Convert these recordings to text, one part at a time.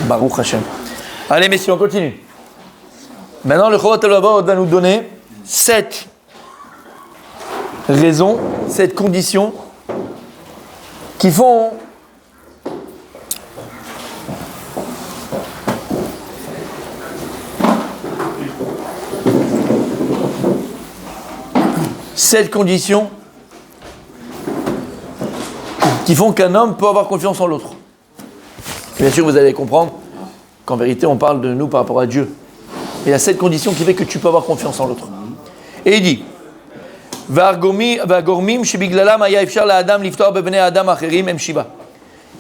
Baruch Hashem. Allez, messieurs, on continue. Maintenant, le Chorot HaLevavot va nous donner 7 raisons, 7 conditions qui font qu'un homme peut avoir confiance en l'autre. Bien sûr, vous allez comprendre qu'en vérité, on parle de nous par rapport à Dieu. Il y a 7 conditions qui fait que tu peux avoir confiance en l'autre. Et il dit il y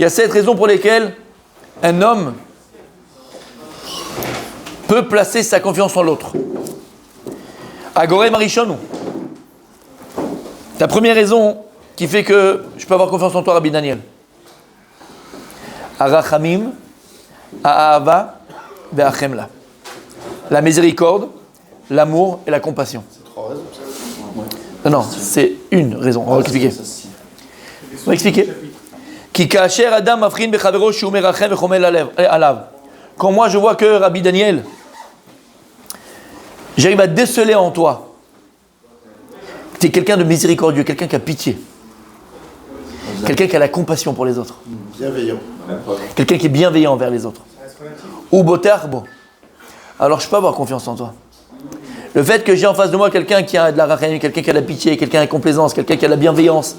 a 7 raisons pour lesquelles un homme peut placer sa confiance en l'autre. Agoré Marishonu. La première raison qui fait que je peux avoir confiance en toi, Rabbi Daniel. Arachamim, Ahava, Ve'achemla. La miséricorde, l'amour et la compassion. C'est 3 raisons, ça. Non, c'est une raison. On va expliquer. On va expliquer. Ki kasher adam mafrin bechavero shu merachem vechomel alav. Quand moi je vois que Rabbi Daniel, j'arrive à déceler en toi que tu es quelqu'un de miséricordieux, quelqu'un qui a pitié, quelqu'un qui a la compassion pour les autres, Bienveillant. quelqu'un qui est bienveillant envers les autres. Ou botarbo. Alors je peux avoir confiance en toi. Le fait que j'ai en face de moi quelqu'un qui a de la rachamim, quelqu'un qui a de la pitié, quelqu'un qui a la complaisance, quelqu'un qui a de la bienveillance,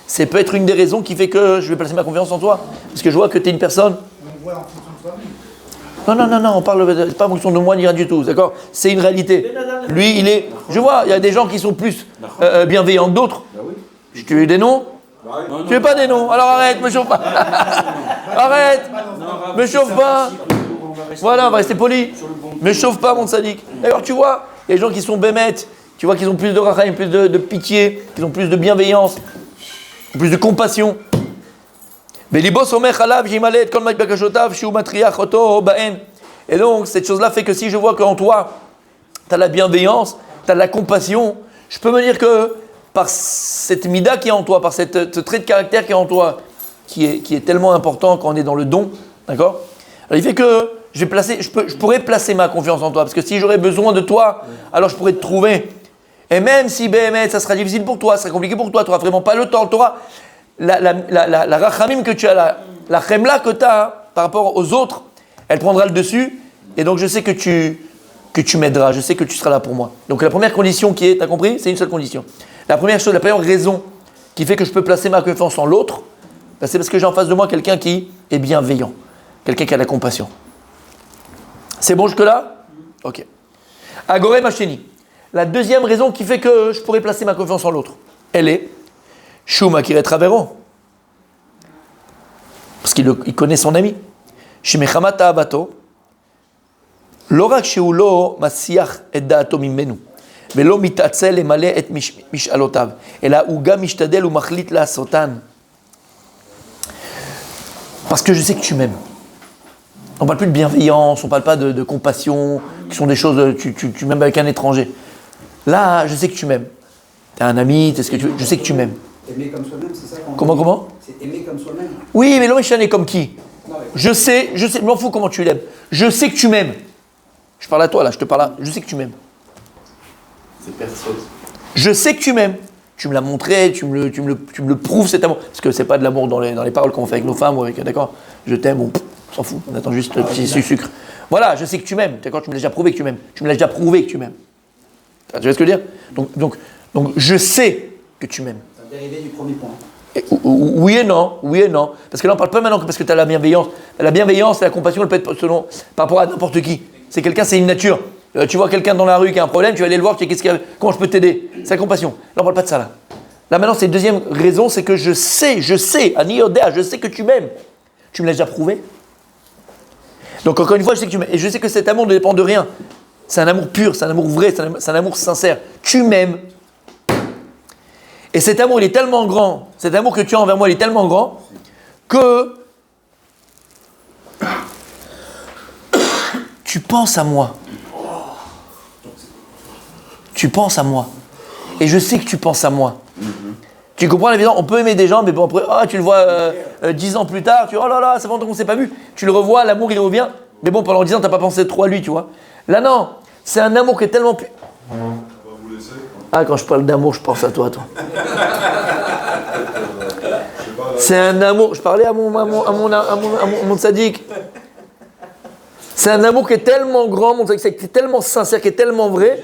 ça peut être une des raisons qui fait que je vais placer ma confiance en toi. Parce que je vois que tu es une personne. On voit en fonction de soi-même. Non, on parle pas en fonction de moi ni rien du tout, d'accord? C'est une réalité. Lui, il est. Je vois, il y a des gens qui sont plus bienveillants que d'autres. Tu veux des noms? Tu veux pas des noms? Alors arrête, me chauffe pas. Arrête, me chauffe pas. Voilà, on va rester poli. Me chauffe pas, mon sadique. D'ailleurs, tu vois, il y a des gens qui sont bémettes, tu vois qu'ils ont plus de rachamim, plus de pitié, qu'ils ont plus de bienveillance, plus de compassion. Et donc, cette chose-là fait que si je vois qu'en toi, tu as la bienveillance, tu as la compassion, je peux me dire que par cette mida qui est en toi, par ce trait de caractère qui est en toi, qui est tellement important quand on est dans le don, d'accord? Alors, il fait que je pourrais placer ma confiance en toi, parce que si j'aurais besoin de toi, alors je pourrais te trouver. Et même si BMS, ça sera difficile pour toi, ça sera compliqué pour toi, tu n'auras vraiment pas le temps, tu auras la rachamim que tu as, la chemla que tu as par rapport aux autres, elle prendra le dessus, et donc je sais que tu m'aideras, je sais que tu seras là pour moi. Donc la première condition qui est, tu as compris? C'est une seule condition. La première chose, la première raison qui fait que je peux placer ma confiance en l'autre, c'est parce que j'ai en face de moi quelqu'un qui est bienveillant, quelqu'un qui a la compassion. C'est bon jusque-là? Ok. Agoré Macheni. La deuxième raison qui fait que je pourrais placer ma confiance en l'autre, elle est Shuma Kiret Ravero. Parce qu'il connaît son ami. Shimechamat Abato. Lorak Sheulo Masiach et Daato Mimenu. Velo Mitatzel et Malé et Mishalotav. Et là, Uga Mishtadel ou Machlit la Sotan. Parce que je sais que tu m'aimes. On ne parle plus de bienveillance, on ne parle pas de compassion, qui sont des choses, tu m'aimes avec un étranger. Là, je sais que tu m'aimes. Tu es un ami, t'es ce que tu veux, je sais que tu m'aimes. Aimer comme soi-même, c'est ça? Comment? C'est aimer comme soi-même. Oui, mais l'homme est comme qui? Je sais, je m'en fous comment tu l'aimes. Je sais que tu m'aimes. Je parle à toi là, je te parle là, je sais que tu m'aimes. C'est persuade. Je sais que tu m'aimes. Tu me l'as montré, tu me le prouves cet amour. Parce que c'est pas de l'amour dans les paroles qu'on fait avec nos femmes ou avec, d'accord? Je t'aime, on s'en fout, on attend juste le petit sucre. Voilà, je sais que tu m'aimes, d'accord? Tu me l'as déjà prouvé que tu m'aimes. Tu me l'as déjà prouvé que tu m'aimes. Tu vois ce que je veux dire? Donc je sais que tu m'aimes. C'est un dérivé du premier point. Oui et non. Parce que là, on ne parle pas maintenant que parce que tu as la bienveillance. La bienveillance et la compassion, elle peut être par rapport à n'importe qui. C'est quelqu'un, c'est une nature. Tu vois quelqu'un dans la rue qui a un problème, tu vas aller le voir, tu dis comment je peux t'aider? C'est la compassion. Là, on ne parle pas de ça. Là maintenant, c'est la deuxième raison, c'est que je sais, Ani Odea, je sais que tu m'aimes. Tu me l'as déjà prouvé. Donc encore une fois, je sais que tu m'aimes. Et je sais que cet amour ne dépend de rien. C'est un amour pur, c'est un amour vrai, c'est un amour sincère. Tu m'aimes. Et cet amour, il est tellement grand, cet amour que tu as envers moi, il est tellement grand que tu penses à moi. Tu penses à moi. Et je sais que tu penses à moi. Tu comprends l'évidence? On peut aimer des gens, mais bon, après, tu le vois 10 ans plus tard, tu dis, oh là là, ça fait longtemps qu'on ne s'est pas vu. Tu le revois, l'amour, il revient. Mais bon, pendant 10 ans, tu n'as pas pensé trop à lui, tu vois. Là, non. C'est un amour qui est tellement plus. Ah, quand je parle d'amour, je pense à toi. C'est un amour. Je parlais à mon sadique. C'est un amour qui est tellement grand, mon sadique, qui est tellement sincère, qui est tellement vrai,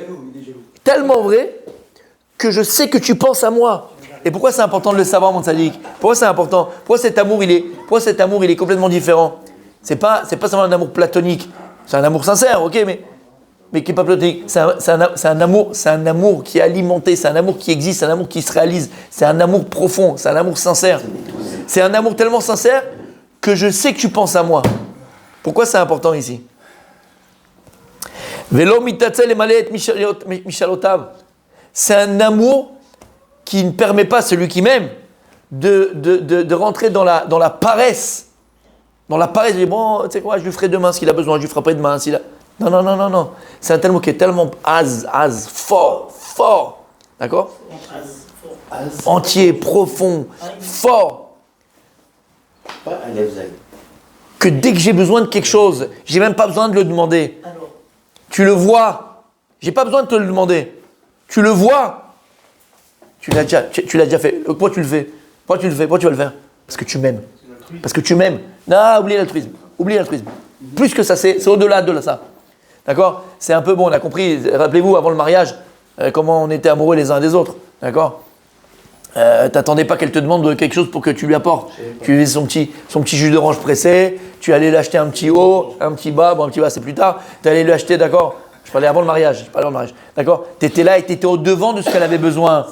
que je sais que tu penses à moi. Et pourquoi c'est important de le savoir, mon sadique? Pourquoi c'est important? Pourquoi cet amour, il est complètement différent? C'est pas seulement un amour platonique. C'est un amour sincère, ok, mais qui n'est pas platonique. C'est un amour qui est alimenté, c'est un amour qui existe, c'est un amour qui se réalise, c'est un amour profond, c'est un amour sincère. C'est un amour tellement sincère que je sais que tu penses à moi. Pourquoi c'est important ici? C'est un amour qui ne permet pas à celui qui m'aime de rentrer dans la paresse. Dans la paresse, je dis, bon, tu sais quoi, je lui ferai demain ce qu'il a besoin, je lui ferai pas demain s'il a... Non. C'est un tel mot qui est tellement fort. D'accord? Entier, profond, fort. Que dès que j'ai besoin de quelque chose, j'ai même pas besoin de le demander. Tu le vois. J'ai pas besoin de te le demander. Tu le vois. Tu l'as déjà fait. Pourquoi tu le fais? Pourquoi tu vas le faire? Parce que tu m'aimes. Parce que tu m'aimes. Non, oublie l'altruisme. Plus que ça, c'est au-delà de ça. D'accord? C'est un peu bon, on a compris. Rappelez-vous, avant le mariage, comment on était amoureux les uns des autres. D'accord? T'attendais pas qu'elle te demande quelque chose pour que tu lui apportes. Tu lui faisais son petit jus d'orange pressé, tu allais lui acheter un petit haut, un petit bas, bon un petit bas c'est plus tard, tu allais lui acheter, d'accord? Je parlais avant le mariage, d'accord? Tu étais là et tu étais au devant de ce qu'elle avait besoin.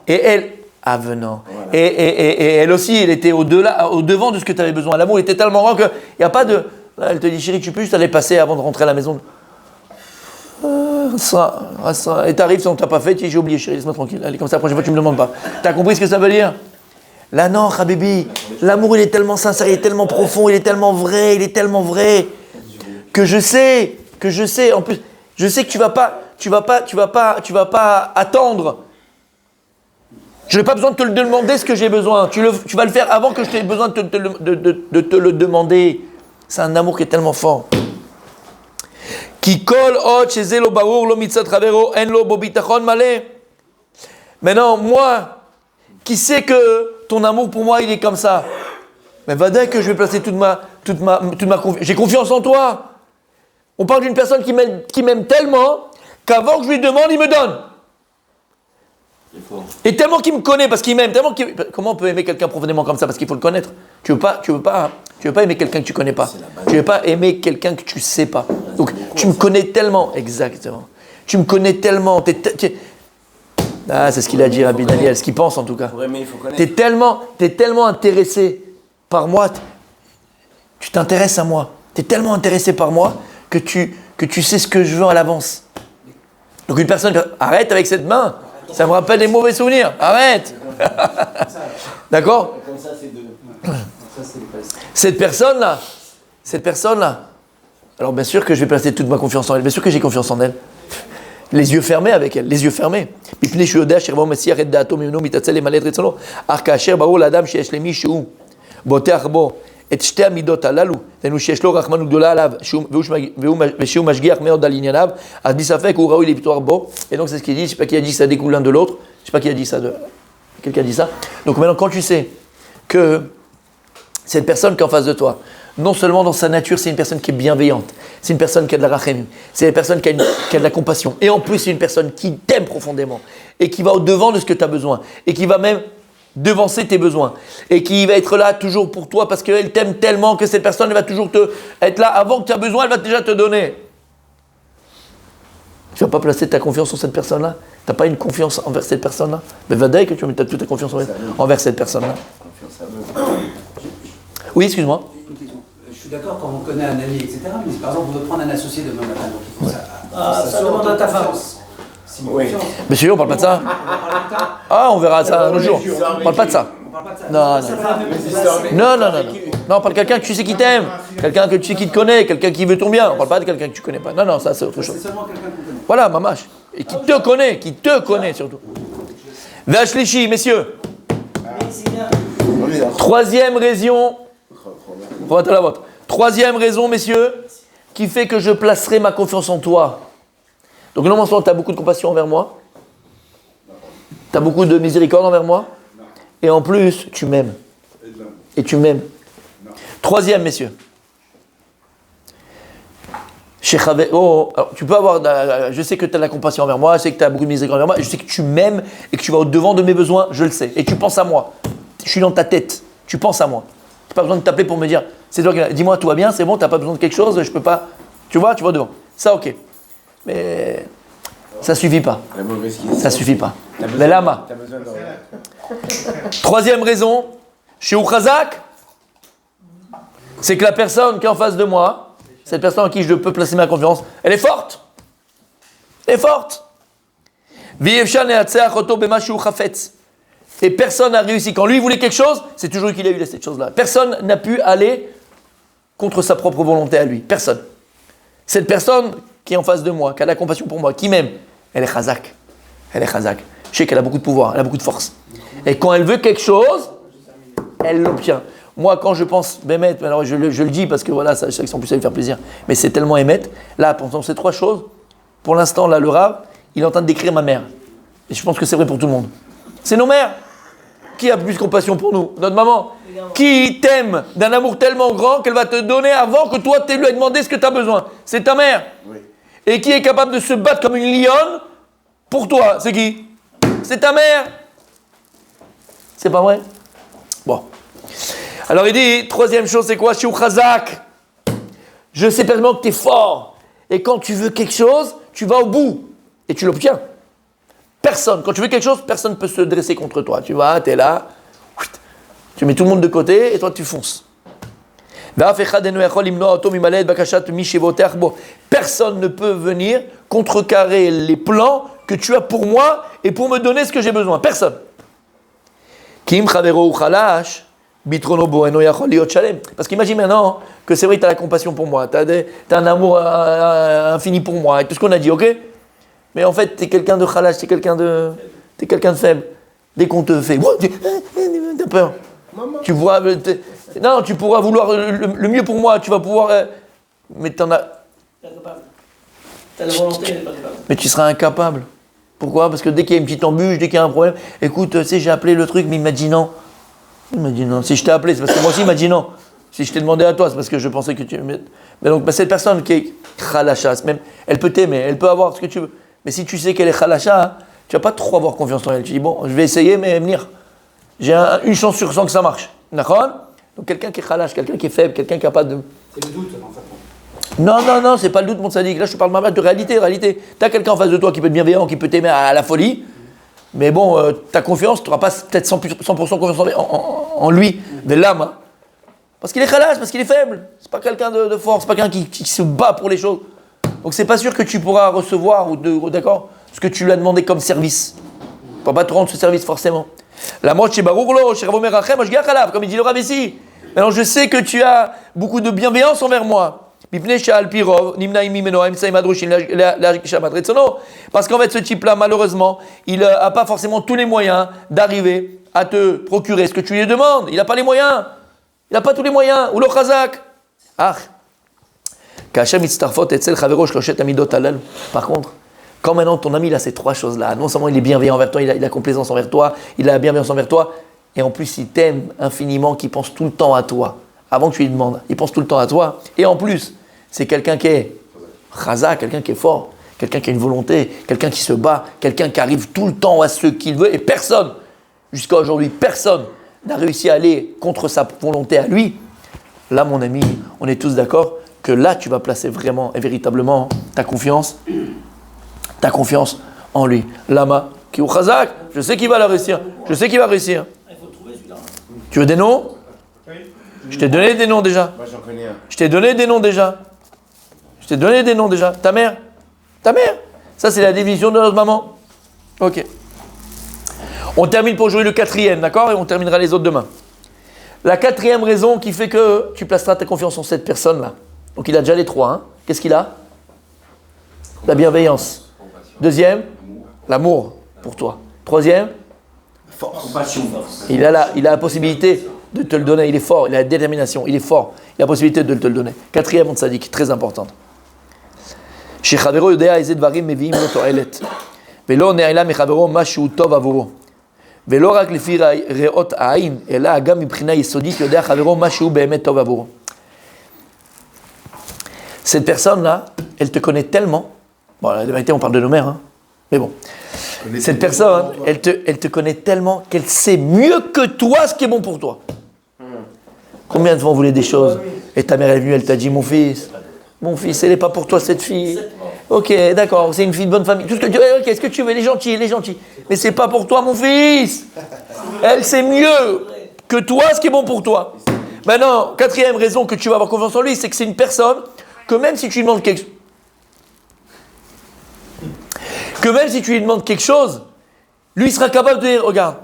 Et elle, avenant. Et elle aussi, elle était au devant de ce que tu avais besoin. L'amour était tellement grand qu'il n'y a pas de... Là, elle te dit, chérie, tu peux juste aller passer avant de rentrer à la maison. Et t'arrives, si on ne t'a pas fait, tu dis j'ai oublié, chérie, laisse-moi tranquille. Allez, comme ça, la prochaine fois, tu ne me demandes pas. T'as compris ce que ça veut dire? Là, non, Habibi, l'amour, il est tellement sincère, il est tellement profond, il est tellement vrai, que je sais, en plus, je sais que tu vas pas attendre. Je n'ai pas besoin de te le demander ce que j'ai besoin. Tu vas le faire avant que je t'ai besoin de te le demander. C'est un amour qui est tellement fort. Maintenant, moi, qui sais que ton amour pour moi, il est comme ça. Mais va dire que je vais placer toute ma confiance. J'ai confiance en toi. On parle d'une personne qui m'aime tellement qu'avant que je lui demande, il me donne. Et tellement qu'il me connaît, parce qu'il m'aime, comment on peut aimer quelqu'un profondément comme ça? Parce qu'il faut le connaître. Tu veux pas aimer quelqu'un que tu connais pas. Tu veux pas aimer quelqu'un que tu sais pas. Donc, tu me connais tellement. Exactement. Tu me connais tellement. C'est ce qu'il a dit Rabbi Daniel, ce qu'il pense en tout cas. T'es tellement intéressé par moi. Tu t'intéresses à moi. T'es tellement intéressé par moi que tu sais ce que je veux à l'avance. Donc une personne, arrête avec cette main. Ça me rappelle des mauvais souvenirs. Arrête. D'accord? Cette personne-là, alors bien sûr que je vais placer toute ma confiance en elle. Bien sûr que j'ai confiance en elle. Les yeux fermés avec elle, les yeux fermés. את שתי המידות הללו, שיש לו רחמנות גדולה עליו, ושהוא משגיח מאוד על ענייניו, אז בלי ספק הוא ראוי לפיתוח בו. Et donc c'est ce qu'il dit, je ne sais pas qui a dit ça découle l'un de l'autre, je ne sais pas qui a dit ça, quelqu'un a dit ça. Donc maintenant quand tu sais que cette personne qui est en face de toi, non seulement dans sa nature c'est une personne qui est bienveillante, c'est une personne qui a de la rachem, c'est une personne qui a de la compassion, et en plus c'est une personne qui t'aime profondément, et qui va au-devant de ce que tu as besoin, et qui va même devancer tes besoins et qui va être là toujours pour toi parce qu'elle t'aime tellement que cette personne elle va toujours être là avant que tu as besoin, elle va déjà te donner. Tu ne vas pas placer ta confiance en cette personne-là? Tu n'as pas une confiance envers cette personne-là? Mais va dire que tu vas mettre toute ta confiance envers cette personne-là. Oui, excuse-moi. Je suis d'accord quand on connaît un ami, etc. Mais par exemple, on veut prendre un associé demain matin, donc il faut ça demande à ta femme. Oui. Mais sérieux, on parle pas de ça. Ah, on verra ça un autre jour. On parle pas de ça. Non. Non, on parle de quelqu'un que tu sais qui t'aime, quelqu'un que tu sais qui te connaît, quelqu'un qui veut ton bien. On parle pas de quelqu'un que tu connais pas. Non, ça c'est autre chose. C'est seulement quelqu'un qu'on connaît. Voilà, mamache. Et qui te connaît surtout. Vachlichi, messieurs. c'est bien. Troisième raison, troisième raison, messieurs, qui fait que je placerai ma confiance en toi. Donc non seulement tu as beaucoup de compassion envers moi, tu as beaucoup de miséricorde envers moi, et en plus, tu m'aimes. Et tu m'aimes. Troisième, messieurs. Alors, tu peux avoir, je sais que tu as de la compassion envers moi, je sais que tu as beaucoup de miséricorde envers moi, je sais que tu m'aimes et que tu vas au-devant de mes besoins, je le sais. Et tu penses à moi. Je suis dans ta tête. Tu penses à moi. Tu n'as pas besoin de t'appeler pour me dire, c'est toi qui... Dis-moi, tout va bien, c'est bon, tu n'as pas besoin de quelque chose, je peux pas... Tu vas devant. Ça, ok. Mais ça suffit pas. Ça suffit pas. Mais lama. Troisième raison, chez Uchazak, c'est que la personne qui est en face de moi, cette personne en qui je peux placer ma confiance, elle est forte. Elle est forte. Et personne n'a réussi. Quand lui voulait quelque chose, c'est toujours lui qui a eu cette chose-là. Personne n'a pu aller contre sa propre volonté à lui. Personne. Cette personne qui est en face de moi, qui a de la compassion pour moi, qui m'aime, elle est chazak. Elle est chazak. Je sais qu'elle a beaucoup de pouvoir, elle a beaucoup de force. Et quand elle veut quelque chose, elle l'obtient. Moi, quand je pense Bémet, alors je le dis parce que voilà, ça, je sais que c'est en plus à lui faire plaisir, mais c'est tellement émettre. Là, pendant ces trois choses, pour l'instant, là, le Rav, il est en train de décrire ma mère. Et je pense que c'est vrai pour tout le monde. C'est nos mères. Qui a plus compassion pour nous? Notre maman. Qui t'aime d'un amour tellement grand qu'elle va te donner avant que toi, tu lui aies demandé ce que tu as besoin. C'est ta mère. Oui. Et qui est capable de se battre comme une lionne pour toi. C'est qui? C'est ta mère. C'est pas vrai? Bon. Alors il dit, troisième chose, c'est quoi? Shiu Chazak. Je sais pertinemment que tu es fort. Et quand tu veux quelque chose, tu vas au bout. Et tu l'obtiens. Personne, quand tu veux quelque chose, personne ne peut se dresser contre toi. Tu vas, tu es là, tu mets tout le monde de côté et toi tu fonces. Personne ne peut venir contrecarrer les plans que tu as pour moi et pour me donner ce que j'ai besoin. Personne. Parce qu'imagine maintenant que c'est vrai que tu as la compassion pour moi, tu as un amour infini pour moi, et tout ce qu'on a dit, ok? Mais en fait, tu es quelqu'un de khalash, tu es quelqu'un de faible. Dès qu'on te fait, t'as peur. Tu vois, non, tu pourras vouloir le mieux pour moi, tu vas pouvoir, mais t'en as. T'as la volonté, mais pas capable. Mais tu seras incapable. Pourquoi? Parce que dès qu'il y a une petite embûche, dès qu'il y a un problème, écoute, tu sais, j'ai appelé le truc, mais il m'a dit non. Il m'a dit non. Si je t'ai appelé, c'est parce que moi aussi il m'a dit non. Si je t'ai demandé à toi, c'est parce que je pensais que tu. Mais donc, cette personne qui est khalacha, même, elle peut t'aimer, elle peut avoir ce que tu veux. Mais si tu sais qu'elle est khalacha, hein, tu vas pas trop avoir confiance en elle. Tu dis, bon, je vais essayer, mais venir. J'ai une chance sur 100 que ça marche. D'accord? Donc quelqu'un qui est khalash, quelqu'un qui est faible, quelqu'un qui n'a pas de... C'est le doute, en fait. Non, c'est pas le doute, mon sadique. Là, je te parle même de réalité. Tu as quelqu'un en face de toi qui peut être bienveillant, qui peut t'aimer à la folie. Mais bon, ta confiance, tu n'auras pas peut-être 100% confiance en lui, de l'âme. Hein. Parce qu'il est khalash, parce qu'il est faible. C'est pas quelqu'un de fort, c'est pas quelqu'un qui se bat pour les choses. Donc c'est pas sûr que tu pourras recevoir, d'accord, ce que tu lui as demandé comme service. Il ne va pas te rendre ce service forcément. La moche chez Barourlo, chez Ravomer Rachem, comme il dit le Rav ici. Alors je sais que tu as beaucoup de bienveillance envers moi. Parce qu'en fait ce type-là, malheureusement, il n'a pas forcément tous les moyens d'arriver à te procurer ce que tu lui demandes. Il n'a pas les moyens. Il n'a pas tous les moyens. Ou le chazak. Ah. Par contre, quand maintenant ton ami il a ces trois choses-là, non seulement il est bienveillant envers toi, il a la complaisance envers toi, il a la bienveillance envers toi, et en plus il t'aime infiniment, qu'il pense tout le temps à toi. Avant que tu lui demandes, il pense tout le temps à toi. Et en plus, c'est quelqu'un qui est chaza, quelqu'un qui est fort, quelqu'un qui a une volonté, quelqu'un qui se bat, quelqu'un qui arrive tout le temps à ce qu'il veut. Et personne, jusqu'à aujourd'hui, personne n'a réussi à aller contre sa volonté à lui. Là, mon ami, on est tous d'accord que là, tu vas placer vraiment et véritablement ta confiance en lui. Lama, qui est au chazak, je sais qu'il va la réussir. Je sais qu'il va réussir. Il faut trouver celui-là. Tu veux des noms? Je t'ai donné des noms déjà. Moi, j'en connais un. Je t'ai donné des noms déjà. Ta mère. Ça, c'est la division de notre maman. Ok. On termine pour aujourd'hui le quatrième, d'accord? Et on terminera les autres demain. La quatrième raison qui fait que tu placeras ta confiance en cette personne-là. Donc, il a déjà les trois. Hein. Qu'est-ce qu'il a? La bienveillance. Deuxième, l'amour pour toi. Troisième, Compassion. Il a la possibilité de te le donner. Il est fort, il a la détermination, il est fort. Il a la possibilité de te le donner. Quatrième on tzaddik, très importante. Chez Chavero Yodea Ezed Varim Meviim Lo To'elet. Velo Ne'ila Mechavero Mashu Tov Avuro. Velo Rak Lefi Re'ot Ha'ain. Ela Agam Mibchina Yesodit Yodea Chavero Mashu Be'emet Tov Avuro. Cette personne-là, elle te connaît tellement. Bon, la vérité, on parle de nos mères, hein. Mais bon. Cette personne, elle te connaît tellement qu'elle sait mieux que toi ce qui est bon pour toi. Combien de fois on voulait des choses et ta mère est venue, elle t'a dit, mon fils, elle n'est pas pour toi cette fille. Ok, d'accord, c'est une fille de bonne famille. Tout ce que tu veux, ok, ce que tu veux, elle est gentille. Mais c'est pas pour toi, mon fils. Elle sait mieux que toi ce qui est bon pour toi. Maintenant, quatrième raison que tu vas avoir confiance en lui, c'est que c'est une personne que même si tu lui demandes quelque chose, lui il sera capable de dire, regarde,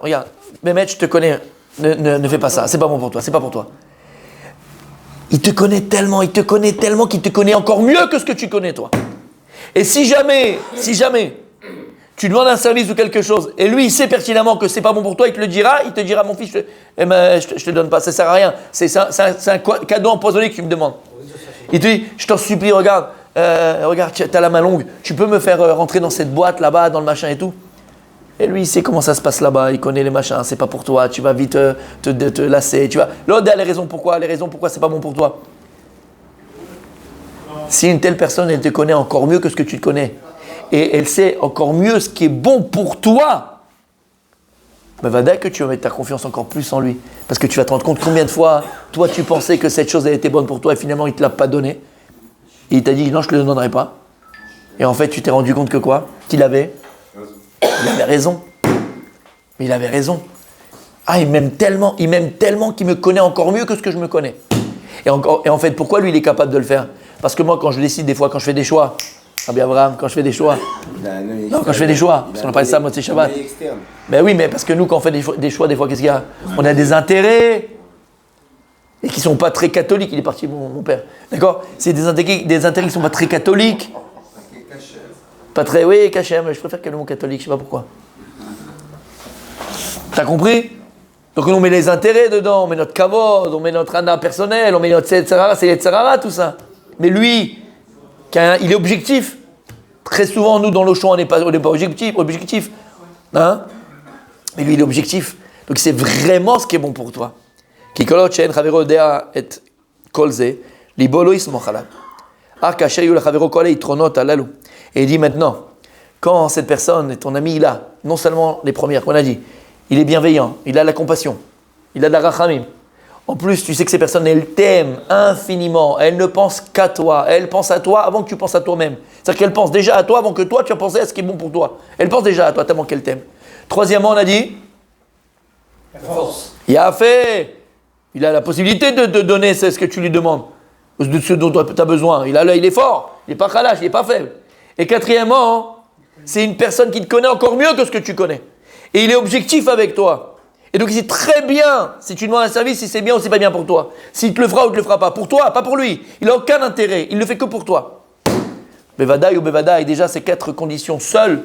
Mehmet, je te connais, ne fais pas ça, c'est pas bon pour toi, c'est pas pour toi. Il te connaît tellement qu'il te connaît encore mieux que ce que tu connais toi. Et si jamais tu demandes un service ou quelque chose, et lui il sait pertinemment que c'est pas bon pour toi, il te le dira, mon fils, je te donne pas, ça sert à rien, c'est un cadeau empoisonné que tu me demandes. Il te dit, je t'en supplie, regarde, tu as la main longue, tu peux me faire rentrer dans cette boîte là-bas, dans le machin et tout. Et lui, il sait comment ça se passe là-bas, il connaît les machins, c'est pas pour toi, tu vas vite te lasser, tu vas. L'autre a les raisons pourquoi c'est pas bon pour toi. Si une telle personne, elle te connaît encore mieux que ce que tu te connais, et elle sait encore mieux ce qui est bon pour toi, ben va dire que tu vas mettre ta confiance encore plus en lui. Parce que tu vas te rendre compte combien de fois, toi, tu pensais que cette chose, elle était bonne pour toi, et finalement, il ne te l'a pas donnée. Et il t'a dit, non, je ne te le donnerai pas. Et en fait, tu t'es rendu compte que quoi ? Qu'il avait raison. Mais il avait raison. Ah, il m'aime tellement qu'il me connaît encore mieux que ce que je me connais. Et en fait, pourquoi lui, il est capable de le faire ? Parce que moi, quand je décide des fois, quand je fais des choix, Rabbi Abraham, quand je fais des choix, parce qu'on a parlé de ça à Motzei Shabbat. Ben oui, mais parce que nous, quand on fait des choix, des fois, qu'est-ce qu'il y a ? On a des intérêts, et qui ne sont pas très catholiques. Il est parti, mon père. D'accord ? C'est des intérêts qui ne sont pas très catholiques. Pas très, oui, cachem, mais je préfère que le mot catholique, je ne sais pas pourquoi. T'as compris ? Donc on met les intérêts dedans, on met notre kavod, on met notre ana personnel, on met notre c'est tout ça. Mais lui, il est objectif. Très souvent, nous, dans le choix, on n'est pas objectif. Hein ? Mais lui, il est objectif. Donc c'est vraiment ce qui est bon pour toi. Et il dit maintenant, quand cette personne, ton ami, il a non seulement les premières qu'on a dit, il est bienveillant, il a la compassion, il a de la rachamim. En plus, tu sais que ces personnes, elles t'aiment infiniment, elles ne pensent qu'à toi, elles pensent à toi avant que tu penses à toi-même. C'est-à-dire qu'elles pensent déjà à toi avant que toi, tu as pensé à ce qui est bon pour toi. Elles pensent déjà à toi tellement qu'elles t'aiment. Troisièmement, on a dit la force. Il a fait. Il a la possibilité de donner ce que tu lui demandes, de ce dont tu as besoin. Il est fort, il n'est pas khalash, il n'est pas faible. Et quatrièmement, c'est une personne qui te connaît encore mieux que ce que tu connais. Et il est objectif avec toi. Et donc il sait très bien, si tu demandes un service, si c'est bien ou c'est pas bien pour toi. S'il te le fera ou te le fera pas. Pour toi, pas pour lui. Il n'a aucun intérêt, il ne le fait que pour toi. Bevadaï ou Bevadaï, déjà ces 4 conditions seules,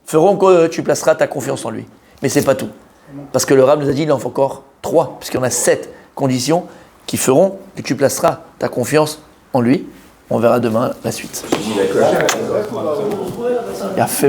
feront que tu placeras ta confiance en lui. Mais c'est pas tout. Parce que le Rav nous a dit qu'il en faut encore 3, puisqu'il y en a 7 conditions qui feront que tu placeras ta confiance en lui. On verra demain la suite. Il y a fait